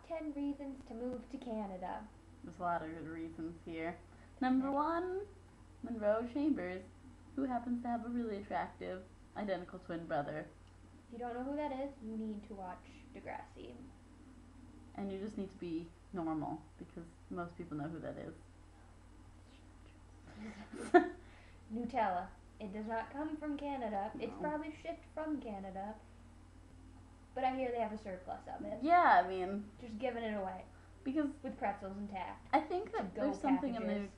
10 reasons to move to Canada. There's a lot of good reasons here. Number 1, Monroe Chambers, who happens to have a really attractive identical twin brother. If you don't know who that is, you need to watch Degrassi. And you just need to be normal, because most people know who that is. Nutella. It does not come from Canada. No. It's probably shipped from Canada. But I hear they have a surplus of it. Yeah, I mean, Just giving it away. because With pretzels intact. I think that To-go there's something in the... packages.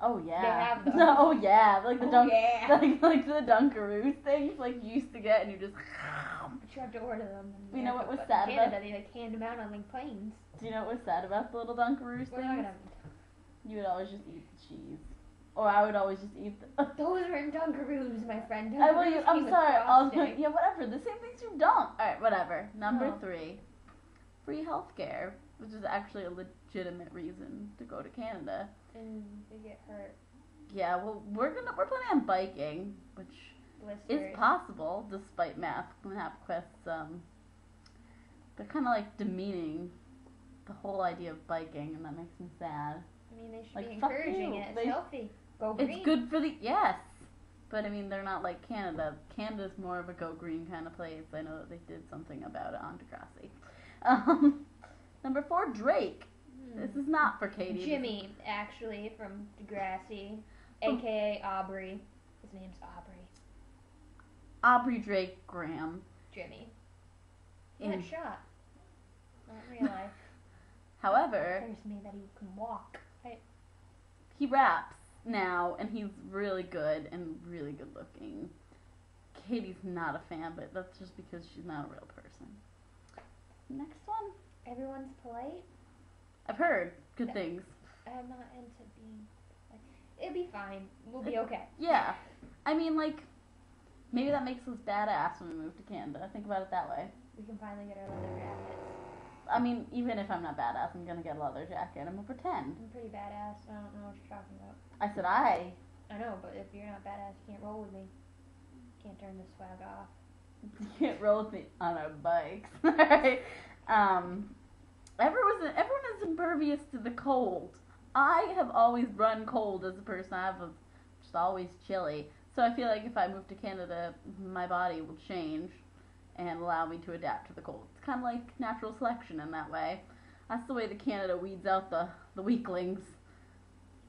Oh yeah. They have those. Oh yeah, like the Oh, yeah. like the Dunkaroos things like you used to get, and you just. But you have to order them. In You know what was America, but sad in about- Canada, they like hand them out on like planes. Do you know what was sad about the little Dunkaroos We're not things? gonna. You would always just eat the cheese, or I would always just eat the. Those are in Dunkaroos, my friend. I will. Dunkaroos I'm came with sorry. frosting. Yeah, whatever. The same things you don't. All right, whatever. Number No. 3, free healthcare, which is actually a legitimate reason to go to Canada. And they get hurt. Yeah, well, we're planning on biking, which is Blisters. possible despite MapQuest's they're kind of like demeaning the whole idea of biking, and that makes me sad. I mean, they should Like, be fuck encouraging you. it. It's They- healthy. Go green. It's good for the yes, but I mean they're not like Canada. Canada's more of a go green kind of place. I know that they did something about it on Degrassi. Number 4, Drake. This is not for Katie. Jimmy, actually, from Degrassi, From- aka Aubrey. His name's Aubrey. Aubrey Drake Graham. Jimmy. He In- got shot. Not in real life. However, There's me that he can walk. he raps now, and he's really good and really good looking. Katie's not a fan, but that's just because she's not a real person. Next one. Everyone's polite. I've heard good things. I'm not into being like. It'll be fine. We'll be okay. Yeah. I mean, like, maybe that makes us badass when we move to Canada. Think about it that way. We can finally get our leather jackets. I mean, even if I'm not badass, I'm gonna get a leather jacket. I'm gonna pretend. I'm pretty badass. I don't know what you're talking about. I said I. I know, but if you're not badass, you can't roll with me. Can't turn the swag off. You can't roll with me on our bikes. Alright. Everyone is impervious to the cold. I have always run cold as a person. Just always chilly. So I feel like if I move to Canada, my body will change and allow me to adapt to the cold. It's kind of like natural selection in that way. That's the way that Canada weeds out the weaklings.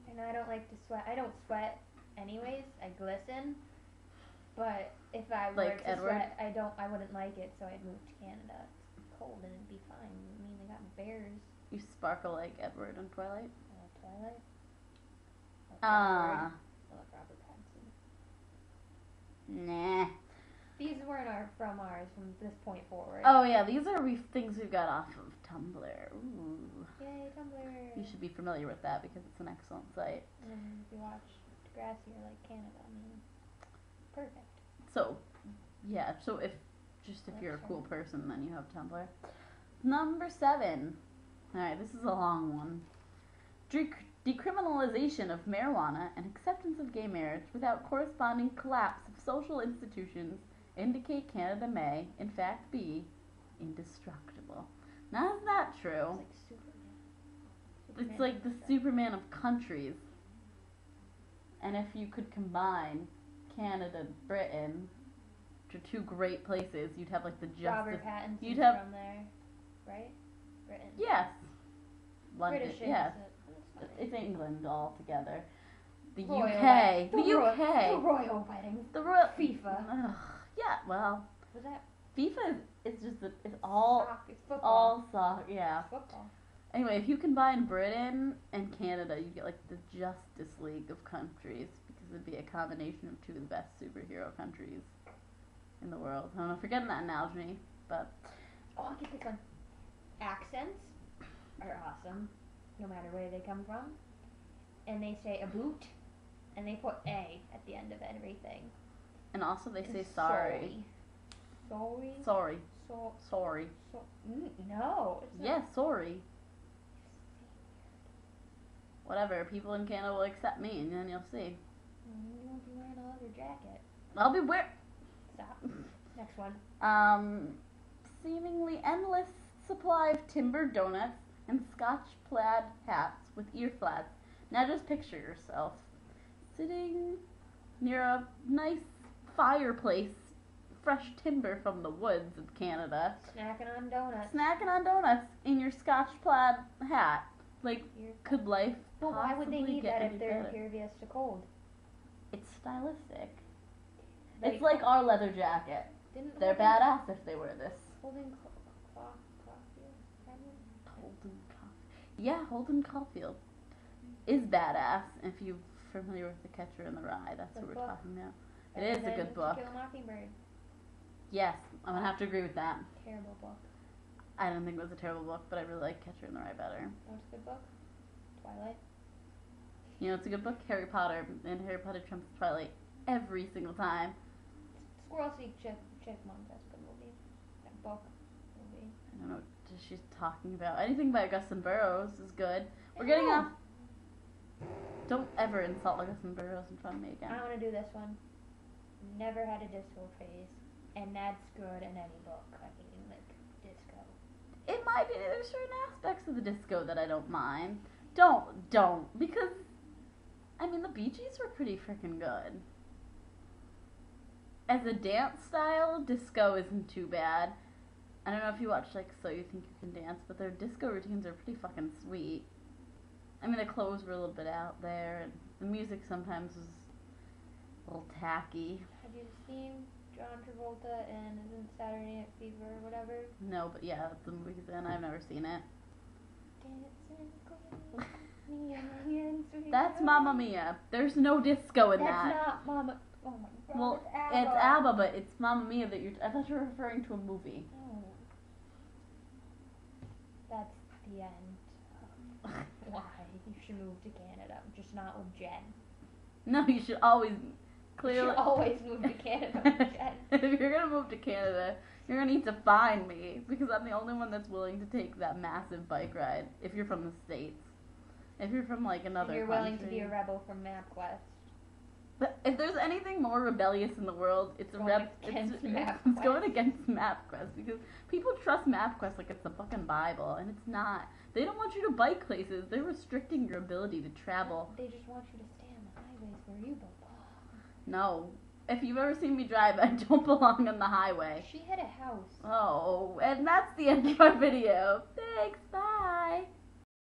And I don't like to sweat. I don't sweat anyways. I glisten. But if I were Like to Edward? sweat, I wouldn't like it, so I'd move to Canada. It's cold and it'd be fine. I mean, they got bears. You sparkle like Edward in Twilight. Twilight. Like Ah, Edward. I like Robert Pattinson. nah. These weren't from ours from this point forward. Oh yeah, these are things we've got off of Tumblr. Ooh. Yay, Tumblr. You should be familiar with that because it's an excellent site. And if you watch Degrassi, you're like Canada. I mean, perfect. So, yeah, so if you're a cool person, then you have Tumblr. Number 7. Alright, this is a long one. Decriminalization of marijuana and acceptance of gay marriage without corresponding collapse of social institutions indicate Canada may, in fact, be indestructible. Now, is that true? It's like Superman. It's like the Superman of countries. And if you could combine Canada and Britain, which are 2 great places, you'd have like the justice. Robert Pattinson's you'd have- from there, right? Britain. Yes. London. British Yes. That's fine. It's England all together. The Royal UK. wedding. The Royal- UK. The royal weddings. The Royal. FIFA. Ugh, yeah. Well, Was that FIFA is just it's all soccer? It's football. all soccer. Yeah. It's football. Anyway, if you combine Britain and Canada, you get like the Justice League of countries because it'd be a combination of 2 of the best superhero countries in the world. I don't know if you're getting that analogy, but Oh, I'll get this one. Accents are awesome, no matter where they come from. And they say a boot, and they put A at the end of everything. and also they say And sorry. Sorry. Sorry. So. Sorry. No. It's not. Yes, sorry. Whatever. People in Canada will accept me, and then you'll see. You won't be wearing a leather jacket. I'll be Stop. Next one. seemingly endless supply of timber donuts and Scotch plaid hats with ear flats. Now just picture yourself sitting near a nice fireplace, fresh timber from the woods of Canada. Snacking on donuts. Snacking on donuts in your Scotch plaid hat. Like, You're- could life But why would they possibly need get that any if they're better? impervious to cold? It's stylistic. Like, It's like our leather jacket. didn't They're Holden- badass if they wear this. Holden Caulfield? Holden Caulfield. Yeah, Holden Caulfield is badass. If you're familiar with The Catcher in the Rye, that's what Good we're book. talking about. It is a good book. To Kill a Mockingbird. Yes, I'm gonna have to agree with that. Terrible book. I don't think it was a terrible book, but I really like Catcher in the Rye better. What's a good book? Twilight. You know, it's a good book, Harry Potter, and Harry Potter trumps Twilight every single time. Squirrel Seek Chipmunk. That's a good movie. That book. Movie. I don't know what she's talking about. Anything by Augustin Burroughs is good. We're getting off. Don't ever insult Augustin Burroughs in front of me I again. want to do this one. Never had a disco phase, and that's good in any book. I mean, like disco. It might be, there's certain aspects of the disco that I don't mind. Don't, because, I mean, the Bee Gees were pretty freaking good. As a dance style, disco isn't too bad. I don't know if you watch, like, So You Think You Can Dance, but their disco routines are pretty fucking sweet. I mean, the clothes were a little bit out there, and the music sometimes was a little tacky. Have you seen John Travolta and isn't Saturday Night Fever or whatever? No, but yeah, that's the movie he's in. I've never seen it. That's Mamma Mia. There's no disco in That's that. not Mama. Oh my god. Well, it's it's ABBA, but it's Mamma Mia that you're. I thought you were referring to a movie. Oh. That's the end of why you should move to Canada, just not with Jen. No, you should always You clearly. should always move to Canada with Jen. If you're gonna move to Canada, you're gonna need to find me because I'm the only one that's willing to take that massive bike ride. If you're from the States, if you're from like another And you're country. willing to be a rebel from MapQuest. But if there's anything more rebellious in the world, it's Going against it's MapQuest. going against MapQuest because people trust MapQuest like it's the fucking Bible, and it's not. They don't want you to bike places. They're restricting your ability to travel. They just want you to stay on the highways where you belong. No. If you've ever seen me drive, I don't belong on the highway. She had a house. Oh, and that's the end of our video. Thanks, bye.